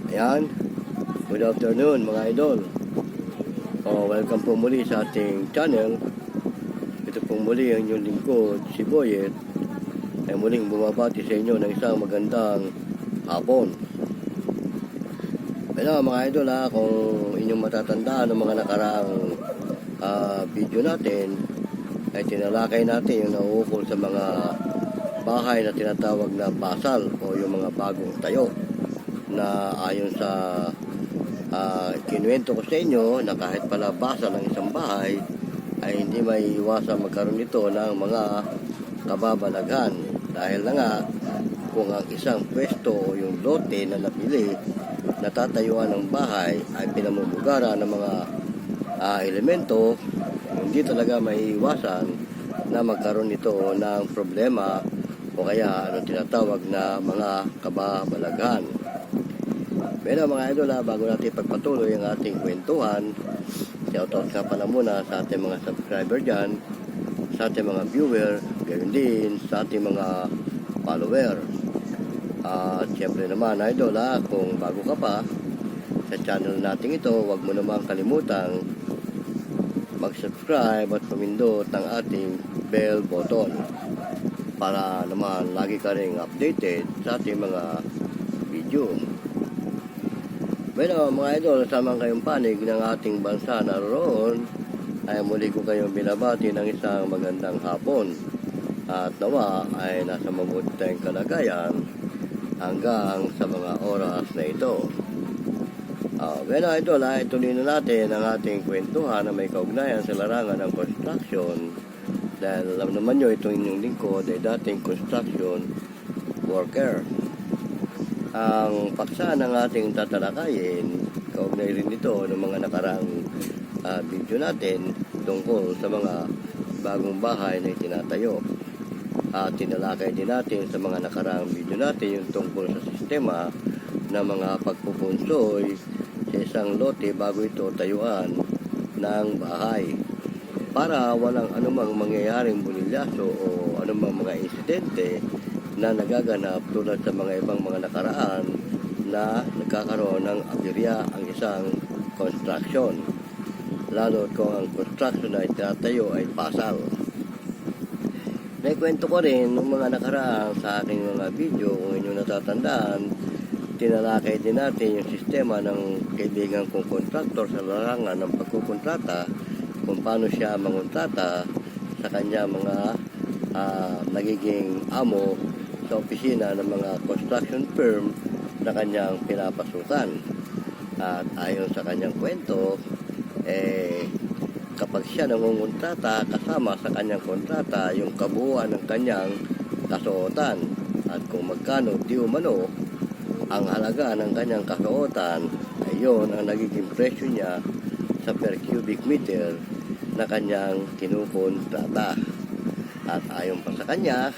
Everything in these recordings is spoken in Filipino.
Ayan, good afternoon mga idol. Welcome po muli sa ating channel. Ito po muli ang inyong lingkod, si Boyet, ay muling bumabati sa inyo ng isang magandang hapon. Ayan mga idol, kung inyong matatandaan ng mga nakaraang video natin, ay tinalakay natin yung nauukol sa mga bahay na tinatawag na basal o yung mga bagong tayo, na ayon sa kinuwento ko sa inyo na kahit pala basal ang isang bahay ay hindi may iwasan magkaroon nito ng mga kababalaghan, dahil na nga kung ang isang pwesto o yung lote na napili na tatayuan ng bahay ay pinamumugaran ng mga elemento, hindi talaga may iwasan na magkaroon nito ng problema o kaya tinatawag na mga kababalaghan. Pero mga idol, bago natin pagpatuloy ang ating kwentuhan, shoutout ka pala muna sa ating mga subscriber dyan, sa ating mga viewer, gayon din sa ating mga follower. At syempre naman idol, kung bago ka pa sa channel natin ito, huwag mo naman kalimutang mag-subscribe at pamindot ng ating bell button para naman lagi ka rin updated sa ating mga video. Bueno mga idol, samang kayong panig ng ating bansa naroon, ay muli ko kayong binabati ng isang magandang hapon. At nawa ay nasa mabuti tayong kalagayan hanggang sa mga oras na ito. Bueno idol, ituloy na natin ang ating kwentuhan na may kaugnayan sa larangan ng construction. Dahil alam naman nyo, itong inyong lingkod ay dating construction worker. Ang paksa ng ating tatalakayin, kaugnay rin ito ng mga nakaraang video natin tungkol sa mga bagong bahay na itinatayo. Tinalakay din natin sa mga nakaraang video natin yung tungkol sa sistema ng mga pagpupunsoy sa isang lote bago ito tayuan ng bahay, para walang anumang mangyayaring bulilyaso o anumang mga insidente na nagaganap tulad sa mga ibang mga nakaraan na nagkakaroon ng aberya ang isang construction, lalo kung ang construction na itatayo ay basal. Naikwento ko rin ng mga nakaraan sa aking mga video, kung inyong natatandaan, tinalakay din natin yung sistema ng kaibigan kong kontraktor sa larangan ng pagkukontrata, kung paano siya mangontrata sa kanya mga nagiging amo sa opisina ng mga construction firm na kanyang pinapasukan. At ayon sa kanyang kwento, kapag siya nangungontrata, kasama sa kanyang kontrata yung kabuuan ng kanyang kasuotan. At kung magkano di umano ang halaga ng kanyang kasuotan, ay yun ang nagiging presyo niya sa per cubic meter na kanyang kinukontrata. At ayon pa sa kanya,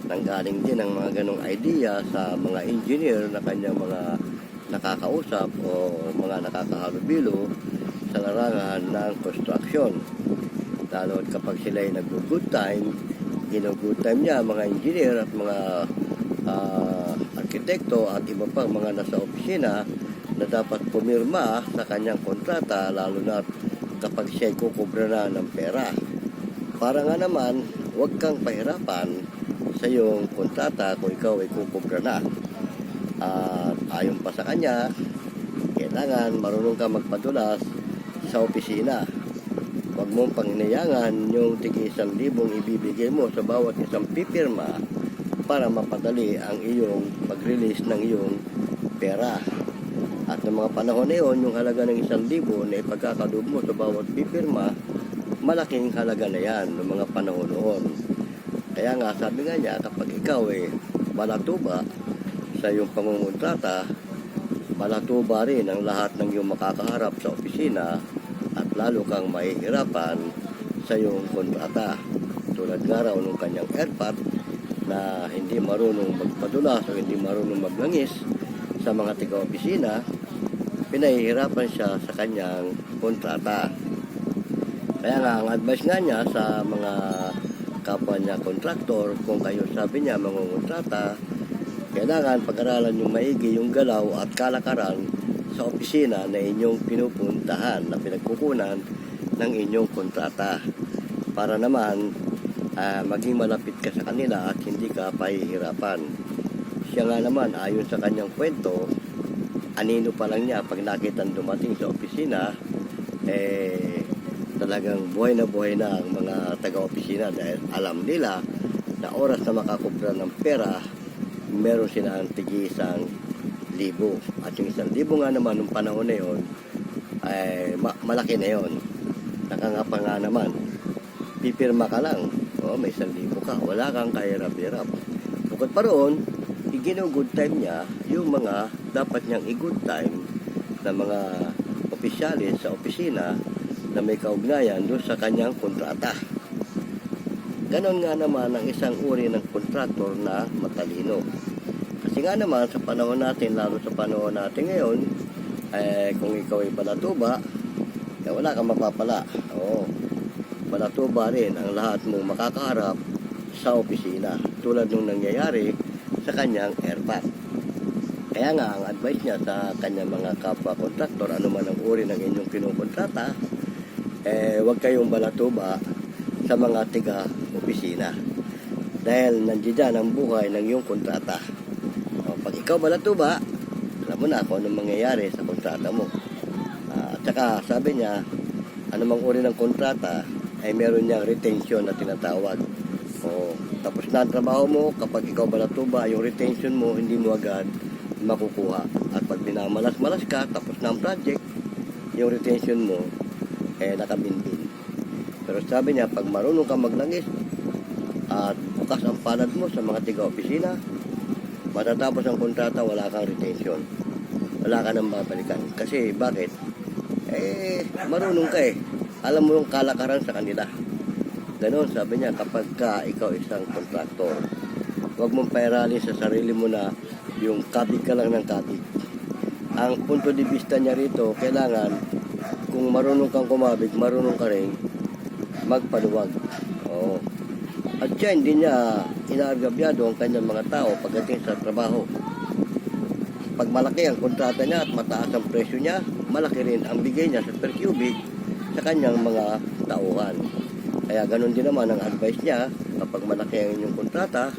nanggaling din ang mga ganong idea sa mga engineer na kanyang mga nakakausap o mga nakakahalubilo sa larangan ng construction. Lalo kapag sila ay nag-good time, gino-good time niya mga engineer at mga arkitekto at iba pang mga nasa opisina na dapat pumirma sa kanyang kontrata, lalo na kapag siya ay kukubra na ng pera. Para nga naman, huwag kang pahirapan sa iyong kontrata kung ikaw ay kukubra na. At ayon pa sa kanya, kailangan marunong ka magpadulas sa opisina. Huwag mong panginayangan yung tig 1,000 ibibigay mo sa bawat isang pipirma para mapadali ang iyong mag-release ng iyong pera. At ng mga panahon na yun, yung halaga ng 1,000 na ipagkakalob mo sa bawat pipirma, malaking halaga na yan ng mga panahon noon. Kaya nga sabi nga niya, kapag ikaw ay malatuba sa iyong pangungontrata, malatuba rin ang lahat ng iyong makakaharap sa opisina at lalo kang mahihirapan sa iyong kontrata. Tulad nga raw ng kanyang airpot na hindi marunong magpadulas o hindi marunong maglangis sa mga tiga-opisina, pinahihirapan siya sa kanyang kontrata. Kaya nga, ang advice nga niya sa mga kapwa niya kontraktor, kung kayo sabi niya mangungontrata, kailangan pag-aralan yung maigi yung galaw at kalakaran sa opisina na inyong pinupuntahan na pinagkukunan ng inyong kontrata para naman maging malapit ka sa kanila at hindi ka pahihirapan. Siya nga naman, ayon sa kanyang kwento, anino pa lang niya pag nakitang dumating sa opisina, talagang buhay na ang mga taga-opisina dahil alam nila na oras na makakubra ng pera, meron silang tigi 1,000. At yung 1,000 nga naman nung panahon na yun, ay malaki na yun. Nakangapa nga naman, pipirma ka lang, may 1,000 ka, wala kang kahirap-hirap. Bukod pa roon, good time niya yung mga dapat niyang i-good time na mga opisyalis sa opisina na may kaugnayan doon sa kanyang kontrata. Ganon nga naman ang isang uri ng kontraktor na matalino. Kasi nga naman sa panahon natin, lalo sa panahon natin ngayon, kung ikaw ay balatuba, wala kang mapapala. Balatuba rin ang lahat mong makakaharap sa opisina, tulad nung nangyayari sa kanyang airpack. Kaya nga, ang advice niya sa kanyang mga kapwa kontraktor, anuman ang uri ng inyong kinukontrata, huwag kayong balatuba sa mga tiga-opisina. Dahil nandiyan ang buhay ng iyong kontrata. Pag ikaw balatuba, alam mo na kung anong mangyayari sa kontrata mo. At saka, sabi niya, anumang uri ng kontrata, ay meron niyang retention na tinatawag. Tapos na ang trabaho mo, kapag ikaw balatuba, yung retention mo, hindi mo agad makukuha. At pag binamalas-malas ka, tapos na ang project, yung retention mo, nakabinbin. Pero sabi niya, pag marunong ka maglangis, at bukas ang palad mo sa mga tiga-opisina, matatapos ang kontrata, wala kang retention. Wala ka nang babalikan. Kasi, bakit? Marunong ka alam mo yung kalakaran sa kanila. Ganon, sabi niya, kapag ikaw isang kontraktor, huwag mong pairalin sa sarili mo na yung kabig ka lang ng kabig. Ang punto de vista niya rito, kailangan, kung marunong kang kumabig, marunong ka rin magpaluwag. At siya, hindi niya inaagabyado ang kanyang mga tao pagdating sa trabaho. Pag malaki ang kontrata niya at mataas ang presyo niya, malaki rin ang bigay niya sa per cubic sa kanyang mga tauhan. Kaya ganun din naman ang advice niya, kapag malaki ang inyong kontrata,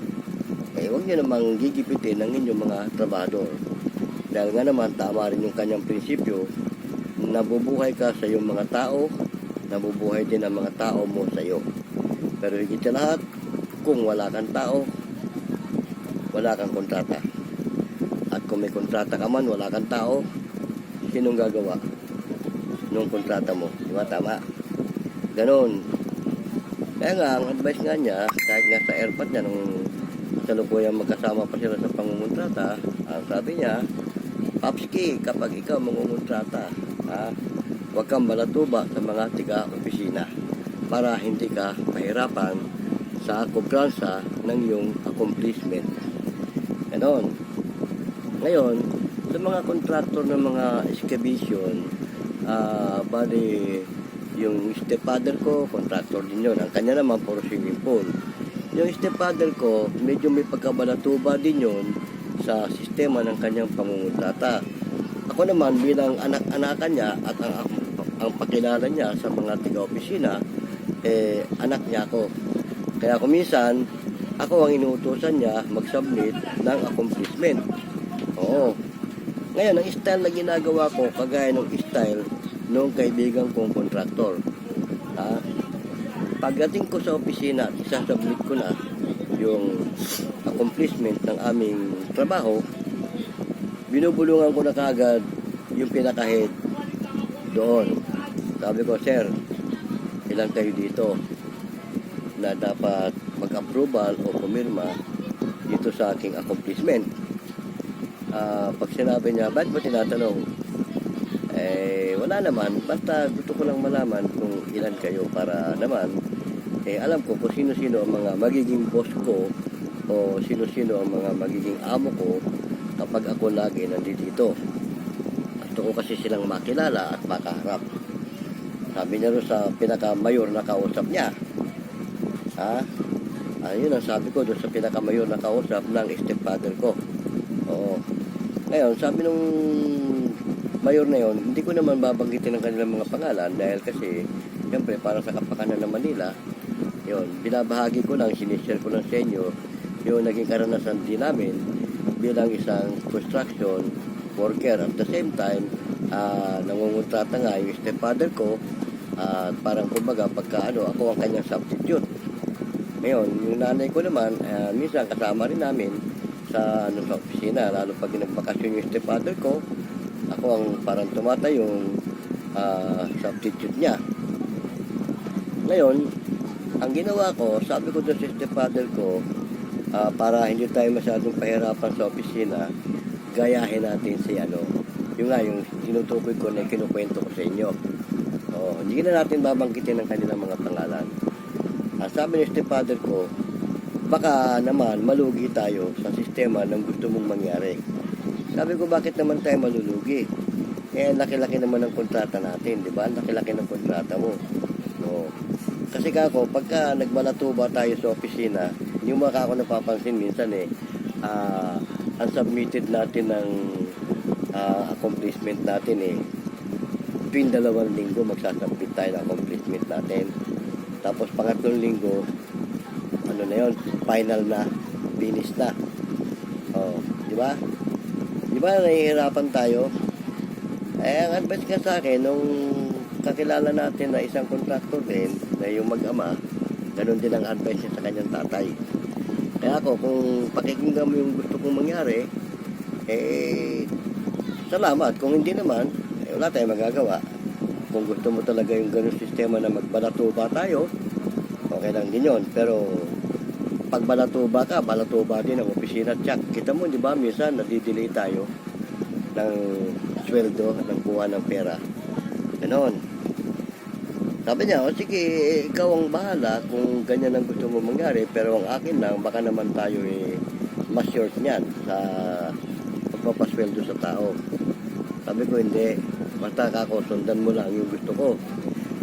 huwag niyo namang gigipitin ng inyong mga trabador. Dahil nga naman, tama rin yung kanyang prinsipyo, nabubuhay ka sa iyong mga tao, nabubuhay din ang mga tao mo sa iyo. Pero higit sa lahat, kung wala kang tao, wala kang kontrata. At kung may kontrata ka man, wala kang tao, sinong gagawa nung kontrata mo? Di ba tama? Ganon. Kaya nga, ang advice nga niya, kahit nga sa airport niya, nung salukuyang magkasama pa sila sa pangungontrata, ang sabi niya, Papski, kapag ikaw mangungontrata, huwag kang balatuba sa mga tiga-opisina para hindi ka mahirapan sa kubransa ng iyong accomplishment. Ganon. Ngayon, sa mga kontraktor ng mga excavation, bali, yung stepfather ko, kontraktor din yun. Ang kanya naman, puro swimming pool. Yung stepfather ko, medyo may pagkabalatuba din yun sa sistema ng kanyang pangungontrata. Ako naman, bilang anak-anakan niya at ang pakilala niya sa mga tiga-opisina, anak niya ako. Kaya kuminsan, ako ang inuutosan niya mag-submit ng accomplishment. Ngayon, ang style na ginagawa ko, kagaya ng style nung kaibigan kong kontraktor. Pagdating ko sa opisina, isasubmit ko na yung accomplishment ng aming trabaho, binubulungan ko na kagad yung pinaka-head doon. Sabi ko, sir, ilan kayo dito na dapat mag-approval o pumirma dito sa aking accomplishment? Pag sinabi niya, ba't mo tinatanong? Wala naman, basta gusto ko lang malaman kung ilan kayo para naman alam ko kung sino-sino ang mga magiging boss ko o sino-sino ang mga magiging amo ko kapag ako lagi nandito. Gusto ko kasi silang makilala at makaharap. Sabi niya rin sa pinaka-mayor na kausap niya, Yun ang sabi ko doon sa pinakamayor na kausap ng stepfather ko. Oo. Ngayon, sabi nung mayor na yon, hindi ko naman babanggitin ang kanilang mga pangalan dahil kasi, siyempre, para sa kapakanan ng Manila, yun, binabahagi ko lang, sinishare ko lang sa inyo yung naging karanasan din namin bilang isang construction worker. At the same time, nangungontrata nga yung stepfather ko at parang kumbaga pagka ako ang kanyang substitute. Ngayon, yung nanay ko naman, minsan kasama rin namin sa opisina, lalo pag nagbakasyon yung stepfather ko, ako ang parang tumatay yung substitute niya. Ngayon, ang ginawa ko, sabi ko doon sa stepfather ko, para hindi tayo masyadong pahirapan sa opisina, gayahin natin si yung tinutukoy ko na kinukwento ko sa inyo. Hindi na natin babanggitin ang kanilang mga pangalan. Sabi ng stepfather ko, baka naman malugi tayo sa sistema ng gusto mong mangyari. Sabi ko, bakit naman tayo malulugi? Laki-laki naman ng kontrata natin, di ba? Laki-laki ng kontrata mo. Kasi kako, pagka nagbalatuba tayo sa opisina, yung mga ako napapansin minsan ang submitted natin ng accomplishment natin tuwing 2 linggo magsasubmit tayo ng accomplishment natin. Tapos pangatlong linggo, final na, finish na. Di ba? Di ba nahihirapan tayo? Ang advice ka sa akin, nung kakilala natin na isang contractor din, na yung mag-ama, ganun din ang advice niya sa kanyang tatay. Kaya ako, kung pakikinggan mo yung gusto kong mangyari, salamat. Kung hindi naman, wala tayong magagawa. Kung gusto mo talaga yung ganun sistema na magbalatuba tayo, okay lang din yun. Pero pag balatuba ka, balatuba din ang opisina check. Kita mo, di ba, minsan nadidelay tayo ng sweldo, ng kuha ng pera. Ganon. Sabi niya, sige, ikaw ang bahala kung ganyan ang gusto mo mangyari, pero ang akin lang, baka naman tayo mas short niyan sa pagpapasweldo sa tao. Sabi ko, hindi. Basta kako, sundan mo lang yung gusto ko.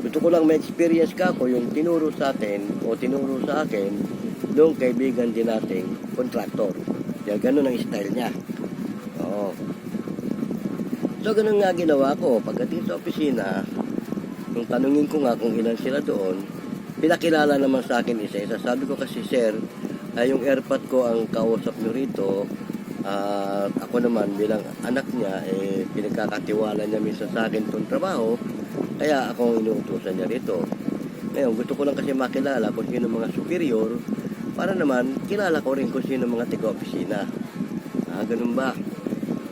Gusto ko lang may experience kako, yung tinuro sa atin o tinuro sa akin nung kaibigan din nating contractor. Kaya ganun ang style niya. Oo. So, ganun nga ginawa ko. Pagdating sa opisina, nung tanungin ko nga kung ilan sila doon, pinakilala naman sa akin isa-isa. Sabi ko kasi, sir, yung airpot ko ang kausap nyo rito, at ako naman bilang anak niya, pinagkakatiwala niya minsan sa akin itong trabaho, kaya ako ang inuutusan niya rito. Ngayon, gusto ko lang kasi makilala kung sino mga superior, para naman kilala ko rin kung sino mga tiga-opisina. Ganun ba?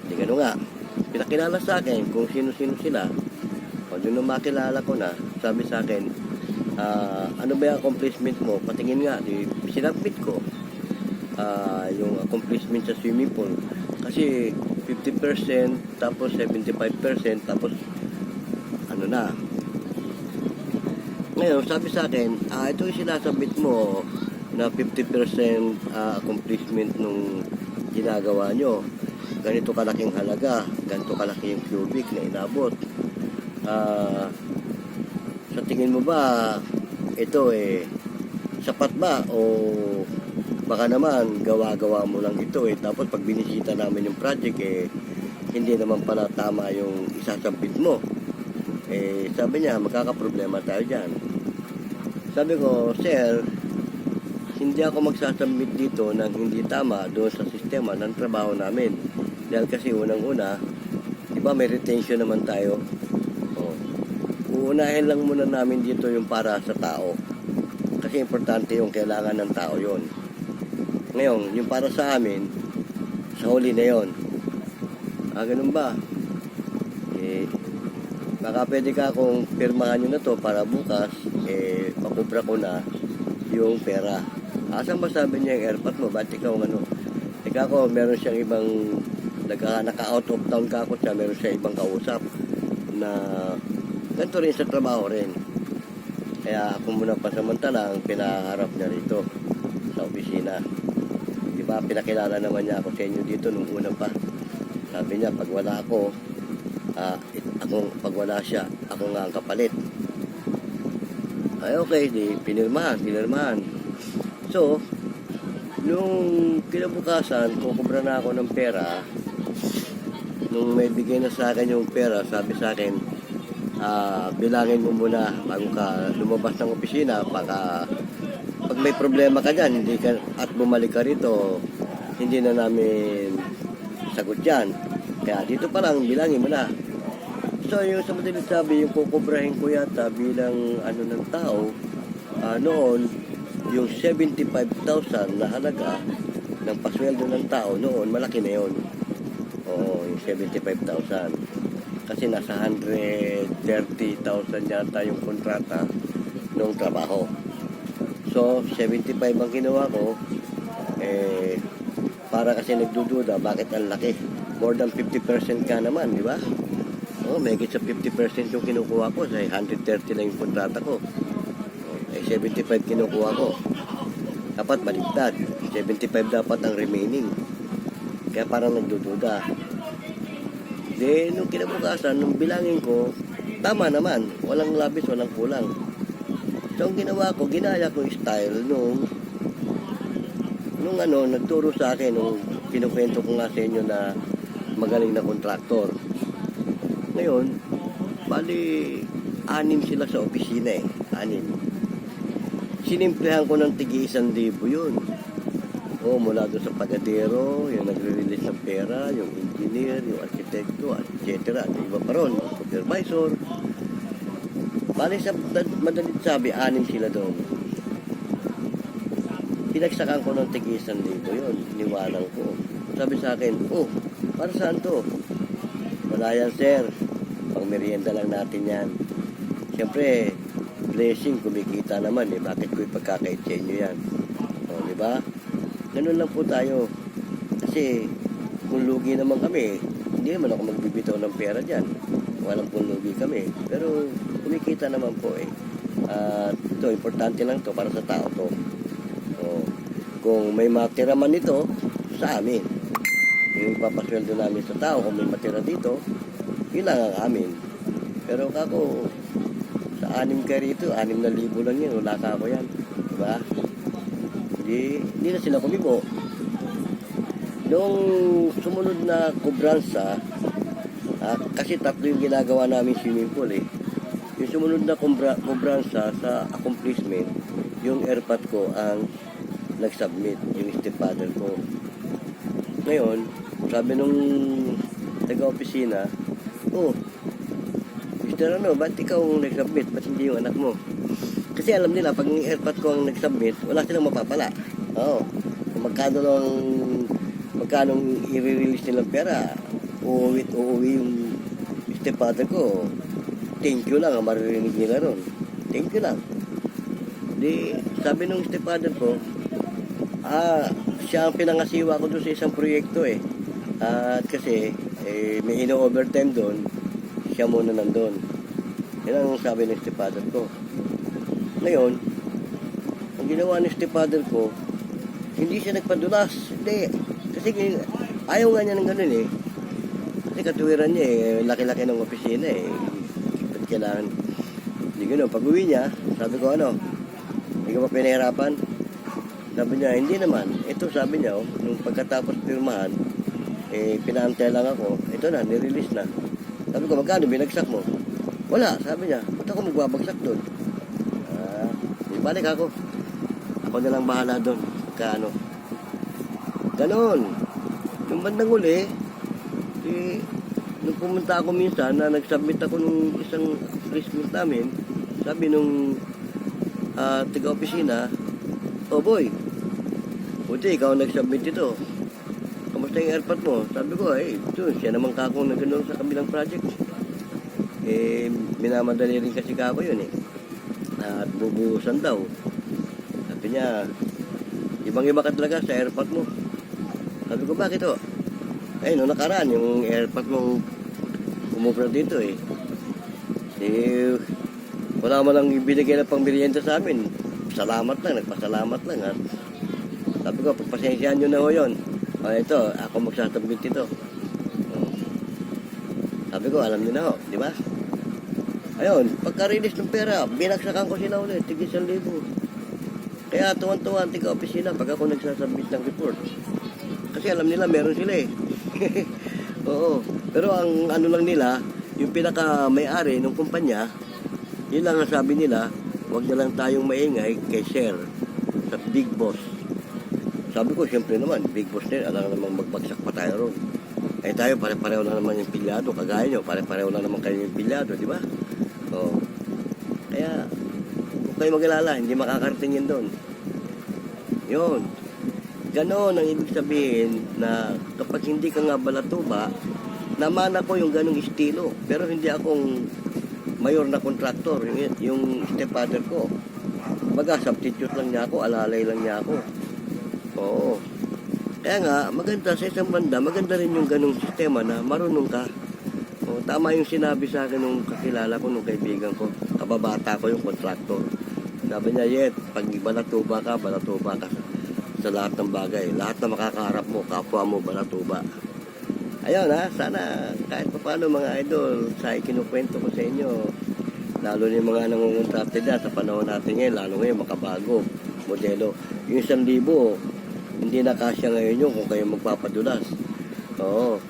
Di ganun nga. Pinakilala sa akin kung sino-sino sila. O yun nung makilala ko na, sabi sa akin, ano ba yung accomplishment mo? Patingin nga, sinabit ko yung accomplishment sa swimming pool. Kasi 50%, tapos 75%, tapos na. Ngayon, sabi sa akin, ito yung sinasabit mo na 50% accomplishment nung ginagawa nyo. Ganito kalaking halaga, ganito kalaki yung cubic na inabot. Sa tingin mo ba, ito sapat ba? O baka naman, gawa-gawa mo lang ito Tapos pag binisita namin yung project hindi naman pala tama yung isasabit mo. Sabi niya, magkakaproblema tayo dyan. Sabi ko, sir, hindi ako magsasubmit dito ng hindi tama doon sa sistema ng trabaho namin. Dahil kasi unang-una, di ba may retention naman tayo? Uunahin lang muna namin dito yung para sa tao. Kasi importante yung kailangan ng tao yon. Ngayon, yung para sa amin, sa huli na yon. Ganun ba? Baka pwede ka kung pirmahan nyo na to para bukas, pakubra ko na yung pera. Asan ba sabi niya yung airpot mo? Ba't ikaw Ikaw ko, meron siyang ibang, naka-out of town ka ako siya, meron siya ibang kausap na ganito rin sa trabaho rin. Kaya ako muna pasamantalang pinaharap niya rito sa opisina. Diba, pinakilala naman niya ako sa inyo dito nung una pa. Sabi niya, pag wala ako, pag wala siya, ako nga ang kapalit. Okay, di pinirmahan. So, Nung kinabukasan, kukubra na ako ng pera. Nung may bigay na sa akin yung pera, sabi sa akin, bilangin mo muna bago ka lumabas ng opisina. Pag may problema ka dyan, hindi ka, at bumalik ka rito, hindi na namin sagot yan. Kaya dito pa lang, bilangin mo na. So yung sa madalit sabi, yung kukubrahin ko yata bilang ano ng tao, noon, yung 75,000 na halaga ng pasweldo ng tao noon, malaki na yun. Oo, yung 75,000. Kasi nasa 130,000 yata yung kontrata ng trabaho. So, 75 ang ginawa ko, para kasi nagdududa, bakit ang laki? More than 50% ka naman, di ba? Oh, may sa 50% yung kinukuha ko, sa 130 lang yung kontrata ko. 75 kinukuha ko. Dapat baliktad. 75 dapat ang remaining. Kaya parang nagdududa. Then, nung kinabukasan, nung bilangin ko, tama naman. Walang labis, walang kulang. So, ang ginawa ko, ginaya ko yung style nung nagturo sa akin, nung kinukwento ko nga sa inyo na magaling na kontraktor. Ngayon, bali, 6 sila sa opisina eh. 6. Sinimplehan ko ng tigi 1,000 yun. O, mula doon sa pagadero, yung nagre-release ng pera, yung engineer, yung arkitekto, etc. At iba pa ron, yung supervisor. Bali sa madalit sabi, 6 sila doon. Pinagsakan ko ng tigi 1,000 yun. Niwalang ko. Sabi sa akin, oh, para saan to? Wala yan, sir. Pang merienda lang natin yan. Siyempre, blessing, kumikita naman eh. Bakit ko ipagkakait sa inyo yan? O, di ba? Ganun lang po tayo. Kasi, kung lugi naman kami, hindi naman ako magbibitaw ng pera dyan. Walang kung lugi kami. Pero, kumikita naman po eh. At ito, importante lang to para sa tao to. O, kung may matira man ito, sa amin. Yung papasweldo namin sa tao, kung may matira dito, yun lang ang amin. Pero kako, sa 6 ka rito, 6,000 lang yan, wala ka ako yan. Diba? Hindi na sila kumibo. Noong sumunod na kubransa, kasi 3 yung ginagawa namin swimming pool eh. Yung sumunod na kubransa sa accomplishment, yung airpot ko ang nag-submit, yung stepfather ko. Ngayon, sabi nung taga-opisina, oh, Mr. ba't ikaw nag-submit? Ba't hindi yung anak mo? Kasi alam nila, pag yung airpot ko ang nag-submit, wala silang mapapala. Oo. Kung magkano i-release nilang pera, uuwi yung stepfather ko, thank you lang ang maririnig nila ron. Thank you lang. Di, sabi nung stepfather ko, siya ang pinangasiwa ko doon sa isang proyekto eh. At kasi, may ino-overtime doon, siya muna nandun. Yan ang sabi ng stepfather ko. Ngayon, ang ginawa ng stepfather ko, hindi siya nagpadulas. Hindi. Kasi ayaw nga niya ng ganun eh. Kasi katuwiran niya eh, laki-laki ng opisina eh. Ba't kailangan? Hindi gano'n. Pag uwi niya, sabi ko hindi ka pa pinahirapan? Sabi niya, hindi naman. Ito sabi niya, nung pagkatapos pirmahan, pinaantay lang ako. Ito na, nirelease na. Sabi ko, magkano binagsak mo? Wala, sabi niya. Ba't ako magbabagsak doon? Balik ako. Ako na lang bahala doon. Kano? Ganon. Yung bandang uli, nung pumunta ako minsan, na nag-submit ako nung isang placement namin, sabi nung taga-opisina, oh boy, buti ikaw nag-submit ito. Kamusta yung airpot mo? Sabi ko, siya naman kakong na gano'n sa kabilang project. Minamadali rin kasi kako yun eh. At bubuhusan daw. Sabi niya, ibang-iba ka talaga sa airpot mo. Sabi ko, bakit o? Nung nakaraan, yung airpot mo umubra dito eh. Wala man lang ibinigay na pang merienda sa amin. Salamat lang, nagpasalamat lang ha. Sabi ko, pagpasensyahan nyo na ho yun. Ito, ako magsasabit ito. Sabi ko, alam niyo na ho, di ba? Ayun, pagka-release ng pera, binagsakan ko sila ulit, tig 1,000. Kaya tuwan-tuwa ang tiga-opisina pag ako nagsasubmit ng report. Kasi alam nila meron sila eh. Oo. Pero ang ano lang nila, yung pinaka may-ari ng kumpanya, yun lang ang sabi nila, huwag na lang tayong maingay kay Sir sa Big Boss. Sabi ko, siyempre naman, Big Boss din, alam namang magbagsak pa tayo ron. Eh tayo, pare-pareho lang naman yung pilyado, kagaya nyo, pare-pareho lang naman kayo yung pilyado, di ba? Oo. Kaya, huwag kayo mag-alala, hindi makakarating yun doon. Yun. Ganon ang ibig sabihin na kapag hindi ka nga balatuba, naman ako yung ganong estilo. Pero hindi akong mayor na kontraktor, yung stepfather ko. Baga, substitute lang niya ako, alalay lang niya ako. Oo. Kaya nga, maganda sa isang banda, maganda rin yung ganong sistema na marunong ka. O, tama yung sinabi sa akin nung kakilala ko, nung kaibigan ko, kababata ko yung kontraktor. Sabi niya, Yet, pag balatuba ka sa lahat ng bagay. Lahat na makakaharap mo, kapwa mo, balatuba. Ayun ha, sana kahit pa paano mga idol, sa ikinukwento ko sa inyo, lalo na yung mga nangungontrate dyan sa panahon natin ngayon, lalo ngayon makabago, modelo. Yung 1,000, hindi na kasya ngayon yun kung kayo magpapadulas. Oo.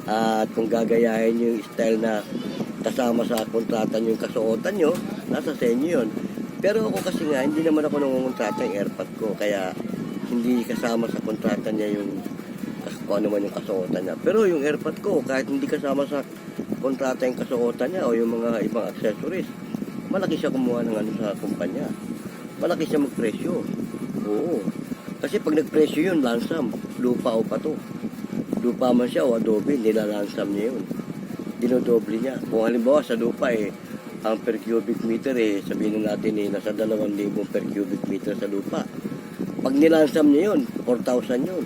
At kung gagayahin yung style na kasama sa kontrata nyo yung kasuotan nyo, nasa sa inyo yun. Pero ako kasi nga, hindi naman ako nangungontrata yung airpot ko, kaya hindi kasama sa kontrata niya yung kung ano man yung kasuotan niya. Pero yung airpod ko, kahit hindi kasama sa kontrata yung kasuotan niya o yung mga ibang accessories, malaki siya kumuha ng ano sa kumpanya. Malaki siya magpresyo. Oo. Kasi pag nagpresyo yun, lansam, lupa o pato. Lupa man siya o adobe, nilalansam niya yun. Dinodoble niya. Kung halimbawa sa lupa ang per cubic meter sabihin natin nasa 2,000 per cubic meter sa lupa. Pag nilansam niya yun, 4,000 yun.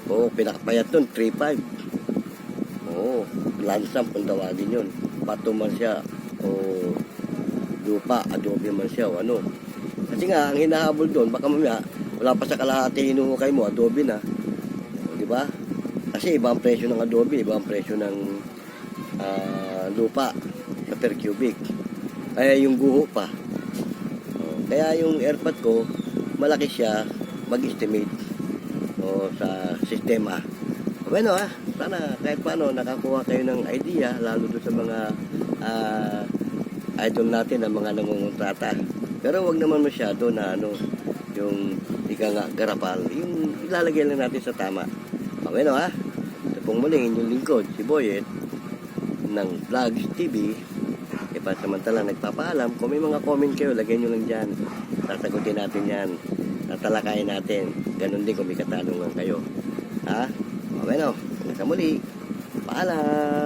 Oo, pinakapayat nun, 3,500. Oo, lansam kung tawagin yun. Pato man siya, o lupa, adobe man siya, o ano. Kasi nga, ang hinahabol doon, baka mamaya, wala pa sa kalahati hinuhukay mo, adobe na. O, di ba? Kasi iba ang presyo ng adobe, iba ang presyo ng lupa sa per cubic. Kaya yung guho pa. O, kaya yung airpot ko, malaki siya mag-estimate sa sistema. Bueno sana kahit paano nakakuha kayo ng idea, lalo doon sa mga idol natin na mga nangungontrata. Pero wag naman masyado na yung ika nga garapal, yung ilalagay lang natin sa tama. Bueno ito pong muling inyong lingkod, si Boyet ng Vlogs TV. Pansamantala nagpapaalam. Kung may mga comment kayo, lagay nyo lang dyan. Sasagutin natin yan. Tatalakayin natin. Ganon din kung may katanungan kayo. Ha? Bueno, hanggang sa muli. Paalam!